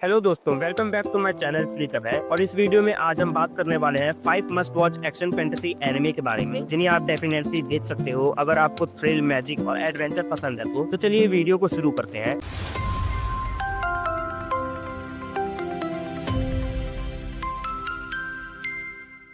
Hello दोस्तों, welcome back to my channel Flicker है। और इस वीडियो में आज हम बात करने वाले हैं 5 must watch action fantasy anime के बारे में, जिन्हें आप डेफिनेटली देख सकते हो अगर आपको थ्रिल, मैजिक और एडवेंचर पसंद है तो चलिए वीडियो को शुरू करते हैं।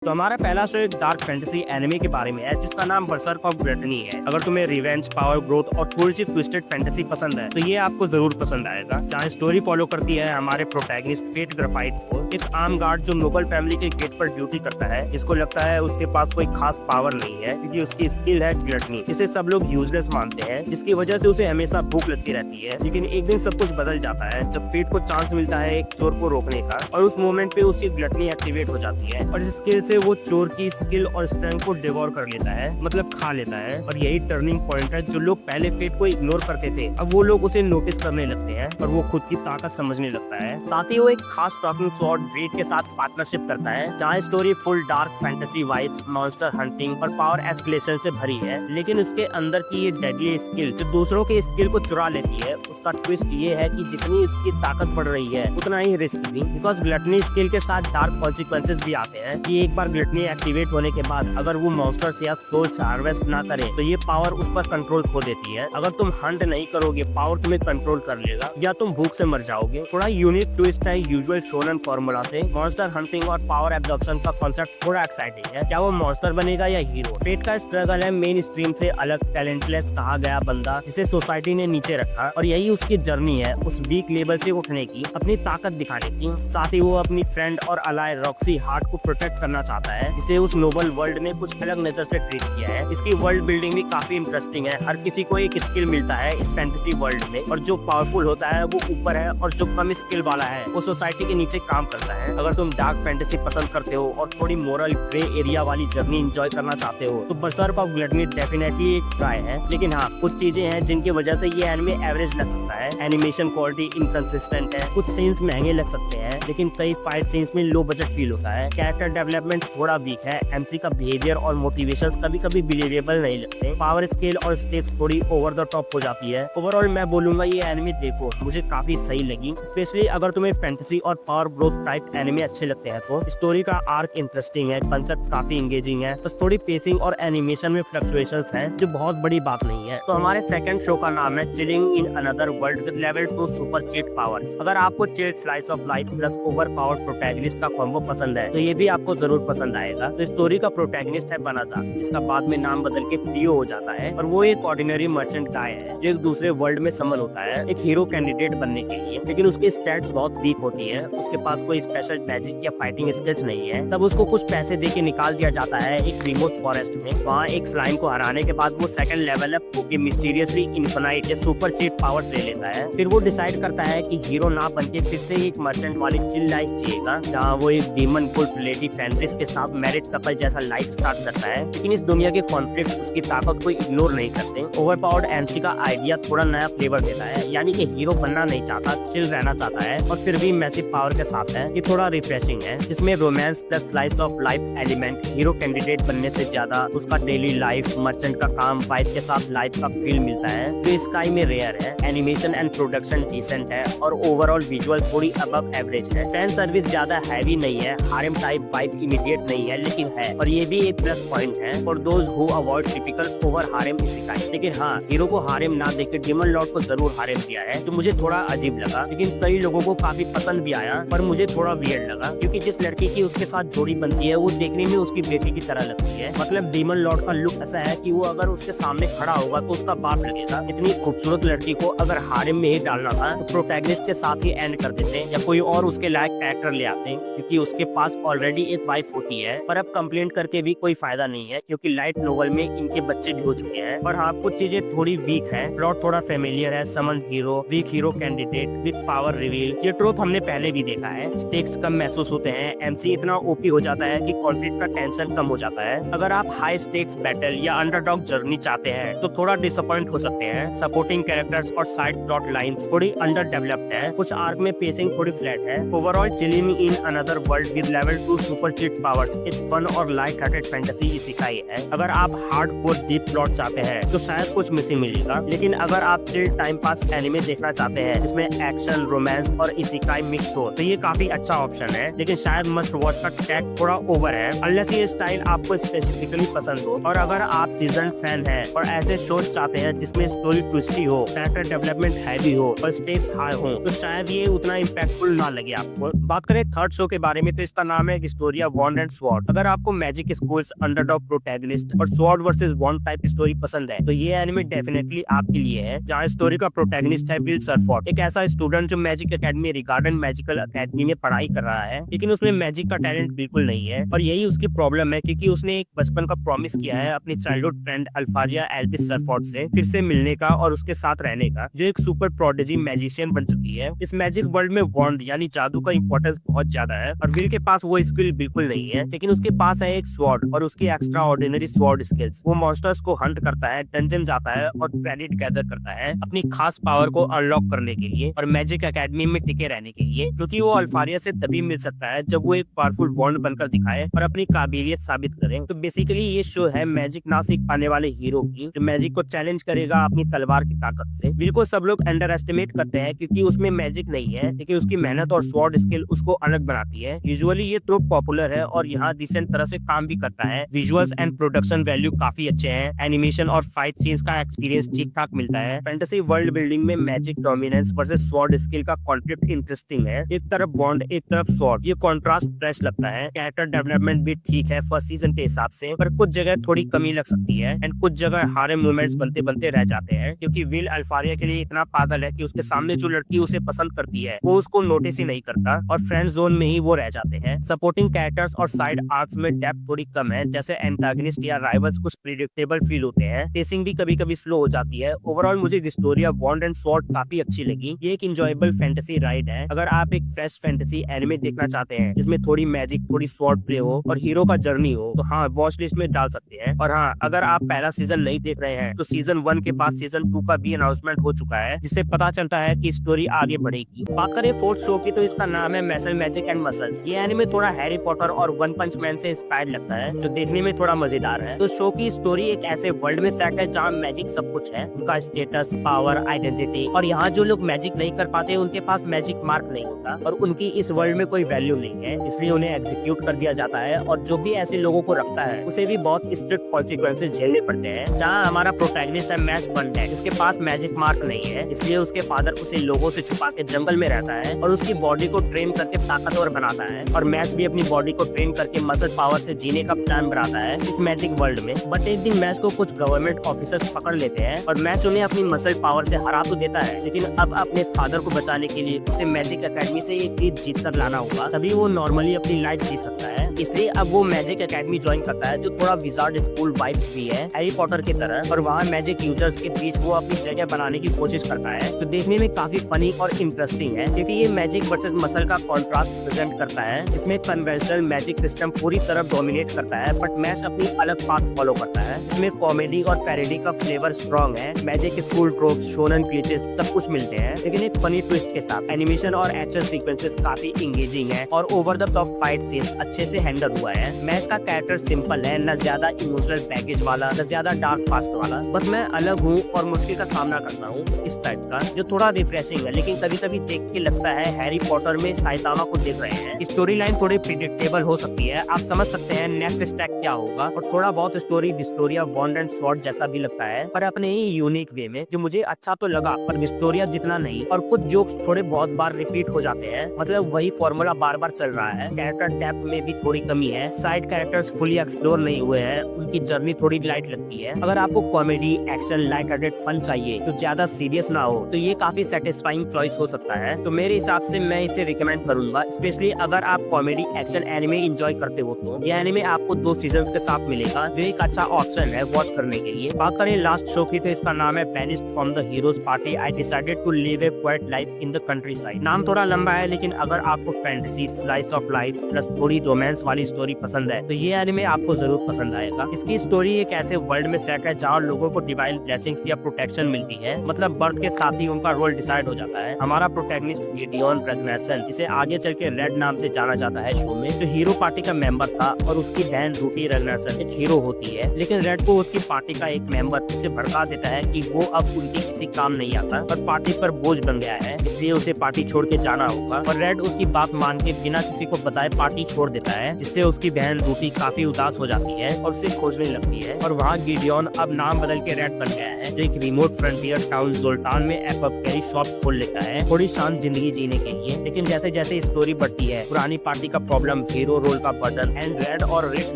तो हमारा पहला शो एक डार्क फैंटेसी एनिमे के बारे में है, जिसका नाम बर्सर्क ऑफ ग्लटनी है। अगर तुम्हें रिवेंज, पावर, ग्रोथ और थोड़ी सी ट्विस्टेड फैंटेसी पसंद है तो ये आपको जरूर पसंद आएगा। जहाँ स्टोरी फॉलो करती है हमारे प्रोटैगनिस्ट फेट ग्राफाइट को, एक आम गार्ड जो नोबल फैमिली के गेट पर ड्यूटी करता है। इसको लगता है उसके पास कोई खास पावर नहीं है क्योंकि उसकी स्किल है ग्लटनी, जिसे सब लोग यूजलेस मानते हैं, जिसकी वजह से उसे हमेशा भूख लगती रहती है। लेकिन एक दिन सब कुछ बदल जाता है जब फेट को चांस मिलता है एक चोर को रोकने का, और उस मोमेंट पे उसकी ग्लटनी एक्टिवेट हो जाती है और इस स्किल से वो चोर की स्किल और स्ट्रेंथ को डिवोर कर लेता है, मतलब खा लेता है। और यही टर्निंग पॉइंट है। जो लोग पहले फेट को इग्नोर करते थे, अब वो लोग उसे नोटिस करने लगते हैं और वो खुद की ताकत समझने लगता है। साथ ही वो एक खास टॉकिंग स्वॉर्ड ब्रीड के साथ पार्टनरशिप करता है, जहाँ story full dark fantasy vibes, monster hunting और पावर एस्केलेशन से भरी है। लेकिन उसके अंदर की ये डेडली स्किल जो दूसरों के स्किल को चुरा लेती है, उसका ट्विस्ट ये है कि जितनी इसकी ताकत बढ़ रही है उतना ही रिस्क भी, बिकॉज ग्लटनी स्किल के साथ डार्क कॉन्सिक्वेंसेस भी आते हैं कि एक बार ग्लटनी एक्टिवेट होने के बाद अगर वो मॉन्स्टर्स या सोल्स हार्वेस्ट ना करे तो ये पावर उस पर कंट्रोल खो देती है। अगर तुम हंट नहीं करोगे, पावर तुम्हें कंट्रोल कर लेगा या तुम भूख से मर जाओगे। थोड़ा यूनिक ट्विस्ट है यूजुअल शोनन फॉर्मूला से। मॉन्स्टर हंटिंग और पावर एब्जॉर्प्शन का कॉन्सेप्ट थोड़ा एक्साइटिंग है। क्या वो मॉन्स्टर बनेगा या हीरो? फेट का स्ट्रगल है मेन स्ट्रीम से अलग, टैलेंटलेस कहा गया बंदा जिसे सोसाइटी ने नीचे रखा, और यही उसकी जर्नी है उस वीक लेवल से उठने की, अपनी ताकत दिखाने की। साथ ही वो अपनी फ्रेंड और अलाय रॉक्सी हार्ट को प्रोटेक्ट करना चाहता है, जिसे उस नोबल वर्ल्ड ने कुछ अलग नजर से ट्रीट किया है। इसकी वर्ल्ड बिल्डिंग भी काफी इंटरेस्टिंग है। हर किसी को एक स्किल मिलता है इस फैंटेसी वर्ल्ड में, और जो पावरफुल होता है वो ऊपर है और जो कम स्किल वाला है वो सोसाइटी के नीचे काम करता है। अगर तुम डार्क फैंटेसी पसंद करते हो और थोड़ी मोरल ग्रे एरिया वाली जर्नी एंजॉय करना चाहते हो तो बर्सर्क ऑफ ग्लटनी डेफिनेटली एक ट्राई है। लेकिन हाँ, कुछ चीजें हैं जिनकी वजह से ये एनिमे एवरेज लग सकता है। एनिमेशन क्वालिटी इनकंसिस्टेंट है, कुछ सीन्स महंगे लग सकते हैं, लेकिन कई फाइट सीन्स में लो बजट फील होता है। कैरेक्टर डेवलपमेंट थोड़ा वीक है। एमसी का बिहेवियर और मोटिवेशंस कभी कभी बिलीवेबल नहीं लगते। पावर स्केल और स्टेक्स थोड़ी ओवर द टॉप हो जाती है। ओवरऑल मैं बोलूंगा ये एनिमे देखो, मुझे काफी सही लगी, स्पेशली अगर तुम्हें फैंटेसी और पावर ग्रोथ टाइप एनिमे अच्छे लगते हैं तो। स्टोरी का आर्क इंटरेस्टिंग है, कंसेप्ट काफी एंगेजिंग है, बस थोड़ी पेसिंग और एनिमेशन में फ्लक्चुएशंस हैं जो बहुत बड़ी बात नहीं है। तो हमारे सेकंड शो का नाम है chilling in another world with level 2 super cheat powers. अगर आपको chill slice of life plus over powered protagonist का कॉम्बो पसंद है तो ये भी आपको जरूर पसंद आएगा। तो स्टोरी का प्रोटैगनिस्ट है बनाजा, इसका बाद में नाम बदल के फ्रियो हो जाता है, और वो एक ऑर्डिनरी मर्चेंट गाय है जो एक दूसरे वर्ल्ड में समन होता है एक हीरो कैंडिडेट बनने के लिए। लेकिन उसकी स्टैट्स बहुत वीक होती है, उसके पास कोई स्पेशल मैजिक या फाइटिंग स्किल्स नहीं है। तब उसको कुछ पैसे दे के निकाल दिया जाता है एक रिमोट फॉरेस्ट में। वहाँ एक स्लाइम को हराने के बाद वो सेकंड लेवल अप होके मिस्टीरियसली इन्फिनाइट या सुपर चीट पावर्स ले लेता है। फिर वो डिसाइड करता है कि हीरो ना बनके फिर से एक मर्चेंट वाली चिल लाइफ जिएगा, जहाँ वो एक डीमन वुल्फ लेडी फेंड्रिस के साथ मैरिड कपल जैसा लाइफ स्टार्ट करता है। लेकिन इस दुनिया के कॉन्फ्लिक्ट उसकी ताकत को इग्नोर नहीं करते। ओवरपावर्ड एमसी का आइडिया थोड़ा नया फ्लेवर देता है, यानी कि हीरो बनना नहीं चाहता, चिल रहना चाहता है, और फिर भी मैसिव पावर के साथ है। ये थोड़ा रिफ्रेशिंग है, जिसमें romance plus slice of life element hero candidate बनने से ज्यादा उसका डेली लाइफ, मर्चेंट का काम, वाइफ के साथ लाइफ का फील मिलता है, जो स्काई में रेयर है। एनिमेशन एंड प्रोडक्शन डिसेंट है और ओवरऑल विजुअल थोड़ी अबव एवरेज है। फैन सर्विस ज्यादा हैवी नहीं है, हारेम टाइप वाइब इमीडिएट नहीं है, लेकिन है, और ये भी एक प्लस पॉइंट है for those who avoid typical over हारेम isekai. लेकिन हाँ, हीरो को हारेम ना देके डेमन लॉर्ड को जरूर हारेम दिया है, जो मुझे थोड़ा अजीब लगा। लेकिन कई लोगों को काफी पसंद भी आया, पर मुझे थोड़ा वियर्ड लगा क्योंकि जिस लड़की की उसके साथ जोड़ी बनती है वो देखने में उसकी बेटी की तरह लगती है। मतलब डेमन लॉर्ड का लुक ऐसा है कि वो अगर उसके सामने खड़ा होगा तो उसका बाप लगेगा। इतनी खूबसूरत लड़की को अगर हारेम में ही डालना था तो प्रोटैगनिस्ट के साथ ही एंड कर देते या कोई और उसके लायक कैरेक्टर ले आते, क्योंकि उसके पास ऑलरेडी एक वाइफ होती है। पर अब कंप्लेंट करके भी कोई फायदा नहीं है क्योंकि लाइट नोवेल में इनके बच्चे भी हो चुके हैं। पर हाँ, कुछ चीजें थोड़ी वीक है। प्लॉट थोड़ा फेमिलियर है, summon hero, weak hero candidate with power reveal, ये ट्रोप हमने पहले भी देखा है। स्टेक्स कम महसूस होते हैं, एमसी इतना ओपी हो जाता है कि कॉन्फ्लिक्ट का टेंशन कम हो जाता है। अगर आप हाई स्टेक्स बैटल या अंडरडॉग जर्नी चाहते हैं तो थोड़ा डिसअपॉइंट हो सकते हैं। सपोर्टिंग कैरेक्टर्स और साइड प्लॉट लाइंस थोड़ी अंडर डेवलप्ड है, कुछ आर्क में पेसिंग थोड़ी फ्लैट है। Overall chilling in another world with level 2 super cheat powers एक फन और लाइट हार्टेड फैंटेसी इसेकाई है। अगर आप हार्डकोर डीप प्लॉट चाहते हैं तो शायद कुछ मिसिंग मिलेगा, लेकिन अगर आप चिल टाइम पास एनिमे देखना चाहते हैं जिसमें एक्शन, रोमांस और इसेकाई मिक्स हो तो ये काफी अच्छा ऑप्शन है। लेकिन शायद मस्ट वॉच का टैग थोड़ा ओवर है, अनलेस ये स्टाइल आपको स्पेसिफिकली पसंद हो। और अगर आप सीजन फैन हैं और ऐसे शोज चाहते हैं जिसमें स्टोरी ट्विस्टी हो, कैरेक्टर डेवलपमेंट हैवी हो और स्टेक्स हाई हो, तो शायद ये उतना इम्पैक्टफुल ना लगे आपको। बात करें थर्ड शो के बारे में तो इसका नाम है हिस्टोरिया वॉन्ड एंड स्वॉर्ड। अगर आपको मैजिक स्कूल्स, अंडरडॉग प्रोटैगनिस्ट और स्वॉर्ड वर्सेस वॉन्ड टाइप स्टोरी पसंद है तो ये एनिमे डेफिनेटली आपके लिए है, जहाँ स्टोरी का प्रोटैगनिस्ट है विल सरफोर्ड, एक ऐसा स्टूडेंट जो मैजिक एकेडमी रिगार्डन मैजिकल एकेडमी में पढ़ाई कर रहा है, लेकिन उसमें मैजिक का टैलेंट बिल्कुल नहीं है। और यही उसकी प्रॉब्लम है, क्योंकि उसने एक बचपन का प्रॉमिस किया है अपनी चाइल्डहुड फ्रेंड अल्फारिया एल्विस सरफोर्ड से फिर से मिलने का और उसके साथ रहने का, जो एक सुपर प्रोडिजी मैजिशियन बन चुकी है। इस मैजिक वर्ल्ड में वॉन्ड यानी जादू का इंपॉर्टेंस बहुत ज्यादा है और विल के पास वो स्किल बिल्कुल नहीं है, लेकिन उसके पास है एक स्वॉर्ड और उसकी एक्स्ट्रा ऑर्डिनरी स्वॉर्ड स्किल्स। वो मॉन्स्टर्स को हंट करता है, डंजन जाता है और क्रेडिट गैदर करता है अपनी खास पावर को अनलॉक करने के लिए और मैजिक एकेडमी में टिके रहने के लिए, क्योंकि वो अल्फारिया से तभी मिल सकता है जब वो एक पावरफुल वॉन्ड बनकर दिखाए और अपनी काबिलियत साबित करे। तो बेसिकली ये शो है मैजिक ना सीख पाने वाले हीरो की, जो मैजिक को चैलेंज करेगा अपनी तलवार की ताकत से। विल को सब लोग अंडर एस्टिमेट करते हैं क्योंकि उसमें मैजिक नहीं है, लेकिन उसकी मेहनत और स्वॉर्ड स्किल उसको अलग बनाती है। यूजुअली ये ट्रोप पॉपुलर है और यहाँ डिसेंट तरह से काम भी करता है। विजुअल्स एंड प्रोडक्शन वैल्यू काफी अच्छे हैं, एनिमेशन और फाइट सीन्स का एक्सपीरियंस ठीक ठाक मिलता है। फैंटेसी वर्ल्ड बिल्डिंग में magic dominance versus sword skill का कॉन्फ्लिक्ट इंटरेस्टिंग है, एक तरफ बॉन्ड एक तरफ स्वॉर्ड, ये कॉन्ट्रास्ट फ्रेश लगता है। कैरेक्टर डेवलपमेंट भी ठीक है फर्स्ट सीजन के हिसाब से, पर कुछ जगह थोड़ी कमी लग सकती है एंड कुछ जगह हारेम मोमेंट्स बनते बनते रह जाते हैं, क्योंकि विल अल्फारिया के लिए इतना पागल है कि उसके सामने जो लड़की उसे पसंद करती है वो उसको नोटिस ही नहीं करता और फ्रेंड जोन में ही वो रह जाते हैं। सपोर्टिंग कैरेक्टर्स और साइड आर्क्स में डेप्थ थोड़ी कम है, जैसे एंटागनिस्ट या राइवल्स कुछ प्रिडिक्टेबल फील होते हैं। पेसिंग भी कभी कभी स्लो हो जाती है। ओवरऑल मुझे हिस्टोरिया वॉन्ड एंड स्वॉर्ड काफी अच्छी लगी। ये एक इंजॉयबल फैंटेसी राइड है। अगर आप एक फ्रेश फैंटेसी एनिमे देखना चाहते हैं जिसमें थोड़ी मैजिक, थोड़ी स्वॉर्ड प्ले हो और हीरो का जर्नी हो तो हाँ, वॉच लिस्ट में डाल सकते हैं। और हाँ, अगर आप पहला सीजन नहीं देख रहे हैं तो सीजन 1 के बाद सीजन 2 का भी अनाउंसमेंट हो चुका है, जिससे पता चलता है कि स्टोरी आगे बढ़ेगी। बात करें फोर्थ शो की तो इसका नाम है मैसल मैजिक एंड मसल्स। ये एनिमे थोड़ा हैरी पॉटर और वन पंच मैन से इंस्पायर्ड लगता है, जो देखने में थोड़ा मजेदार है। तो शो की स्टोरी एक ऐसे वर्ल्ड में सेट है जहाँ मैजिक सब कुछ है, उनका स्टेटस, पावर, आइडेंटिटी, और यहाँ जो लोग मैजिक नहीं कर पाते उनके पास मैजिक मार्क नहीं होता और उनकी इस वर्ल्ड में कोई वैल्यू नहीं है, इसलिए उन्हें एग्जीक्यूट कर दिया जाता है। और जो भी ऐसे लोगों को रखता है उसे भी बहुत स्ट्रिक्ट कॉन्सिक्वेंसेस झेलने पड़ते हैं। जहाँ हमारा प्रोटैगनिस्ट है मैश बंड है, जिसके पास मैजिक मार्क नहीं है, इसलिए उसके फादर उसे लोगों से छुपा के जंगल में रहता है और उसकी बॉडी को ट्रेन करके ताकतवर बनाता है। और मैश भी अपनी बॉडी को ट्रेन करके मसल पावर से जीने का प्लान बनाता है इस मैजिक वर्ल्ड में। बट एक दिन मैश को कुछ गवर्नमेंट ऑफिसर्स पकड़ लेते हैं और मैश उन्हें अपनी मसल पावर से हरा तो देता है, लेकिन अब अपने फादर को बचाने के लिए उसे मैजिक एकेडमी से एक चीज जीत कर लाना होगा, तभी वो नॉर्मली अपनी लाइफ जी सकता है। इसलिए अब वो मैजिक एकेडमी ज्वाइन करता है, जो थोड़ा विजार्ड स्कूल वाइब्स भी है हैरी पॉटर की तरह, और वहाँ मैजिक यूजर्स के बीच वो अपनी जगह बनाने की कोशिश करता है, जो देखने में काफी फनी और इंटरेस्टिंग है, क्योंकि ये मैजिक वर्सेस मसल का कॉन्ट्रास्ट प्रेजेंट करता है। इसमें कन्वेंशनल मैजिक सिस्टम पूरी तरह डोमिनेट करता है, बट मैश अपनी अलग पाथ फॉलो करता है। इसमें कॉमेडी और पैरोडी का फ्लेवर स्ट्रॉन्ग है। मैजिक स्कूल ट्रोप्स, शोनन क्लीचेस सब कुछ मिलते हैं, लेकिन एक फनी ट्विस्ट के साथ। एनिमेशन और एक्शन सीक्वेंसेस काफी इंगेजिंग है और over the top fight scenes अच्छे से हैंडल हुआ है। मैश का कैरेक्टर सिंपल है, न ज्यादा इमोशनल बैगेज वाला, न ज्यादा डार्क पास्ट वाला। बस मैं अलग हूँ और मुश्किल का सामना करता हूँ इस टाइप का, जो थोड़ा रिफ्रेशिंग है, लेकिन कभी कभी देख के लगता है हैरी पॉटर में साइतामा को देख रहे हैं। स्टोरी लाइन थोड़ी प्रिडिक्टेबल हो सकती है, आप समझ सकते हैं नेक्स्ट स्टेप क्या होगा, और थोड़ा बहुत स्टोरी विस्टोरिया बॉन्ड एंड स्वॉर्ड जैसा भी लगता है, पर अपने ही यूनिक वे में, जो मुझे अच्छा तो लगा पर विस्टोरिया जितना नहीं। और कुछ जोक्स थोड़े बहुत बार रिपीट हो जाते हैं, मतलब वही फॉर्मूला बार बार चल रहा है। कैरेक्टर डेप्थ में भी थोड़ी कमी है, साइड कैरेक्टर्स फुली एक्सप्लोर नहीं हुए हैं, उनकी जर्नी थोड़ी लाइट लगती है। अगर आपको comedy, action, light hearted fun चाहिए जो ज्यादा सीरियस ना हो, तो ये काफी सेटिस्फाइंग चॉइस हो सकता है। तो मेरे हिसाब से मैं इसे रिकमेंड करूंगा, स्पेशली अगर आप कॉमेडी, एक्शन एनिमे एंजॉय करते हो तो। ये एनिमे आपको 2 सीजन्स के साथ मिलेगा, जो एक अच्छा ऑप्शन है वॉच करने के लिए। बात करें लास्ट शो की तो इसका नाम है banished from the heroes party, I decided to live a quiet life in the countryside. नाम थोड़ा लंबा है, लेकिन अगर आपको fantasy, slice of life plus थोड़ी रोमांस रोमांस वाली स्टोरी पसंद है तो ये एनिमे आपको जरूर पसंद आएगा। इसकी स्टोरी एक ऐसे वर्ल्ड में सेट है जहाँ लोगों को डिवाइन ब्लेसिंग्स या प्रोटेक्शन मिलती है, मतलब बर्थ के साथ ही उनका रोल डिसाइड हो जाता है। हमारा प्रोटैगनिस्ट गिडियोन रग्नारसन, जिसे आगे चल के रेड नाम से जाना जाता है शो में, जो हीरो पार्टी का मेंबर था, और उसकी बहन रूटी रग्नारसन एक हीरो होती है। लेकिन रेड को उसकी पार्टी का एक मेंबर उसे भड़का देता है कि वो अब उनके किसी काम नहीं आता और पार्टी पर बोझ बन गया है, इसलिए उसे पार्टी छोड़ के जाना होगा। और रेड उसकी बात मान के बिना किसी को बताए पार्टी छोड़ देता है, जिससे उसकी बहन रूटी काफी उदास हो जाती है और उसे खोजने लगती है। और वहाँ गिडियोन अब नाम बदल के रेड बन गया है, जो एक रिमोट फ्रंटियर टाउन जोल्टान में एपोथेकेरी शॉप खोल लेता है थोड़ी शांत जिंदगी जीने के लिए। लेकिन जैसे जैसे स्टोरी बढ़ती है, पुरानी पार्टी का प्रॉब्लम, हीरो रोल का बर्डन एंड रेड और रिक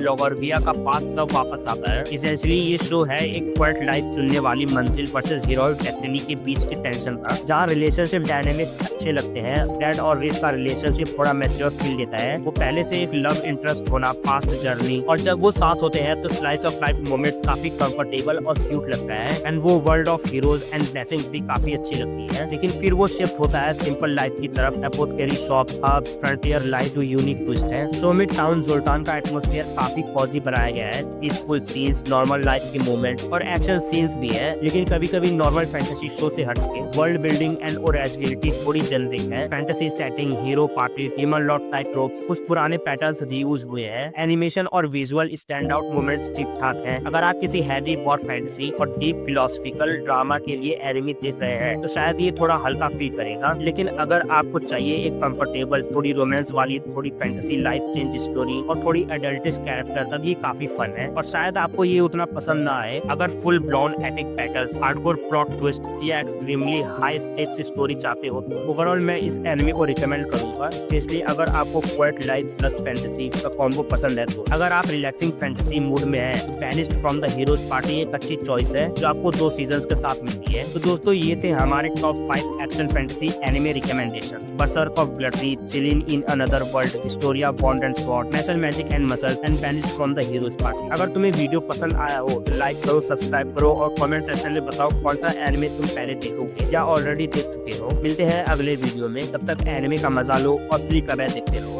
लोगोर्विया का पास सब वापस आता है। इसेंशियली ये शो है एक क्वार्ट लाइफ चुनने वाली मंजिल वर्सेस हीरोइक डेस्टिनी के बीच के टेंशन का, जहाँ रिलेशनशिप डायनेमिक्स अच्छे लगते हैं। रेड और रिक का रिलेशनशिप थोड़ा मैच्योर फील देता है, वो पहले से एक लव इंटरेस्ट होना, पास्ट जर्नी, और जब वो साथ होते हैं तो स्लाइस ऑफ लाइफ मोमेंट्स काफी कंफर्टेबल और क्यूट लगता है। एंड वो world of heroes and blessings भी काफी अच्छी लगती है। लेकिन फिर वो शिफ्ट होता है सिंपल लाइफ की तरफ, एपोथेकेरी शॉप्स, हब्स, फ्रंटियर लाइफ, जो यूनिक ट्विस्ट है। शो में टाउन जोल्टान का एटमॉस्फेयर काफी कॉजी बनाया गया है, पीसफुल सीन्स, नॉर्मल लाइफ के मोमेंट्स और एक्शन सीन्स भी है। लेकिन कभी कभी नॉर्मल फैंटेसी शो से हटके वर्ल्ड बिल्डिंग एंड ओरिजिनलिटी थोड़ी जेनरिक है। Fantasy setting, hero party, demon Lord type tropes, कुछ पुराने पैटर्न्स रीयूज हुए हैं। एनिमेशन और विजुअल स्टैंड आउट मोमेंट्स ठीक ठाक हैं। अगर आप किसी हैवी वॉर फैंटेसी और डीप फिलोसफिकल ड्रामा के लिए एनिमे देख रहे हैं तो शायद ये थोड़ा हल्का फील करेगा। लेकिन अगर आपको चाहिए एक कंफर्टेबल, थोड़ी रोमांस वाली, थोड़ी फैंटेसी लाइफ चेंज स्टोरी और थोड़ी एडल्टिश कैरेक्टर, तब ये काफी फन है। और शायद आपको ये उतना पसंद ना आए अगर full ब्लॉन epic battles, hardcore plot twist या एक्सट्रीमली हाई स्टेक्स स्टोरी चाहते हो तो ओवरऑल मैं इस एनिमे को रिकमेंड करूंगा, स्पेशली अगर आपको क्वार्ट लाइफ प्लस फैंटेसी का कॉम्बो पसंद है तो। अगर आप रिलैक्सिंग फैंटेसी मूड में हैं तो banished from the heroes party एक अच्छी चॉइस है, जो आपको 2 सीजन्स के साथ मिलती है। तो दोस्तों ये थे हमारे top 5 action fantasy anime recommendations. Berserk of gluttony, chilling in another world, historia bond and sword, mashle magic and muscles and banished from the heroes party. अगर तुम्हें वीडियो पसंद आया हो तो लाइक करो, सब्सक्राइब करो और कमेंट सेक्शन में बताओ कौन सा एनिमे तुम पहले देखोगे या ऑलरेडी देख चुके हो। मिलते हैं अगले वीडियो में, तब तक एनिमे का मजा लो और फ्री कमेंट देखते रहो।